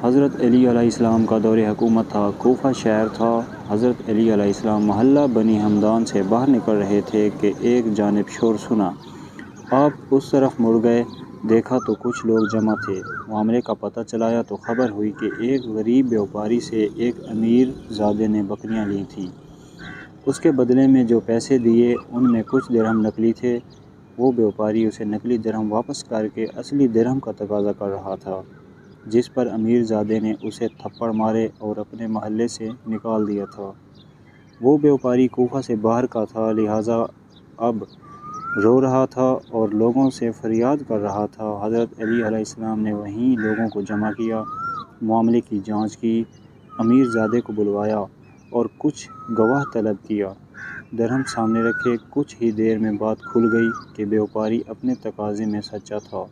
حضرت علی علیہ السلام کا دور حکومت تھا۔ کوفہ شہر تھا۔ حضرت علی علیہ السلام محلہ بنی حمدان سے باہر نکل رہے تھے کہ ایک جانب شور سنا۔ آپ اس طرف مڑ گئے، دیکھا تو کچھ لوگ جمع تھے۔ معاملے کا پتہ چلایا تو خبر ہوئی کہ ایک غریب بیوپاری سے ایک امیر زادے نے بکریاں لی تھیں۔ اس کے بدلے میں جو پیسے دیے ان میں کچھ درہم نقلی تھے۔ وہ بیوپاری اسے نقلی درہم واپس کر کے اصلی درہم کا تقاضا کر رہا تھا، جس پر امیر زادے نے اسے تھپڑ مارے اور اپنے محلے سے نکال دیا تھا۔ وہ بیوپاری کوفہ سے باہر کا تھا، لہٰذا اب رو رہا تھا اور لوگوں سے فریاد کر رہا تھا۔ حضرت علی علیہ السلام نے وہیں لوگوں کو جمع کیا، معاملے کی جانچ کی، امیر زادے کو بلوایا اور کچھ گواہ طلب کیا، درہم سامنے رکھے۔ کچھ ہی دیر میں بات کھل گئی کہ بیوپاری اپنے تقاضے میں سچا تھا۔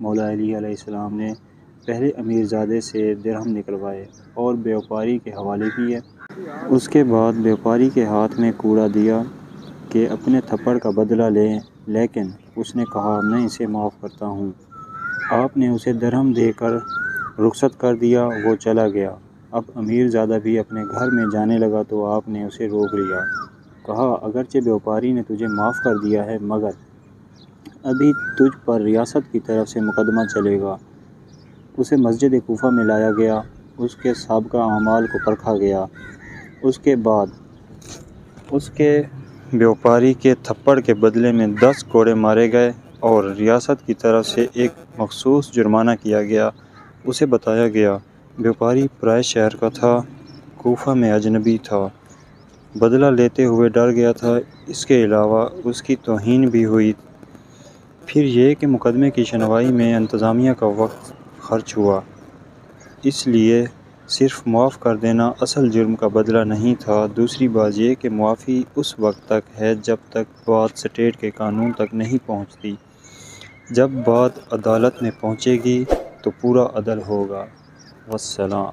مولا علی علیہ السلام نے پہلے امیر زادے سے درہم نکلوائے اور بیوپاری کے حوالے کیے۔ اس کے بعد بیوپاری کے ہاتھ میں کوڑا دیا کہ اپنے تھپڑ کا بدلہ لے، لیکن اس نے کہا میں اسے معاف کرتا ہوں۔ آپ نے اسے درہم دے کر رخصت کر دیا، وہ چلا گیا۔ اب امیر زادہ بھی اپنے گھر میں جانے لگا تو آپ نے اسے روک لیا، کہا اگرچہ بیوپاری نے تجھے معاف کر دیا ہے مگر ابھی تجھ پر ریاست کی طرف سے مقدمہ چلے گا۔ اسے مسجد کوفہ میں لایا گیا، اس کے سابقہ اعمال کو پرکھا گیا۔ اس کے بعد اس کے بیوپاری کے تھپڑ کے بدلے میں 10 کوڑے مارے گئے اور ریاست کی طرف سے ایک مخصوص جرمانہ کیا گیا۔ اسے بتایا گیا بیوپاری پرائے شہر کا تھا، کوفہ میں اجنبی تھا، بدلہ لیتے ہوئے ڈر گیا تھا، اس کے علاوہ اس کی توہین بھی ہوئی۔ پھر یہ کہ مقدمے کی سنوائی میں انتظامیہ کا وقت خرچ ہوا، اس لیے صرف معاف کر دینا اصل جرم کا بدلہ نہیں تھا۔ دوسری بات یہ کہ معافی اس وقت تک ہے جب تک بات سٹیٹ کے قانون تک نہیں پہنچتی۔ جب بات عدالت میں پہنچے گی تو پورا عدل ہوگا۔ والسلام۔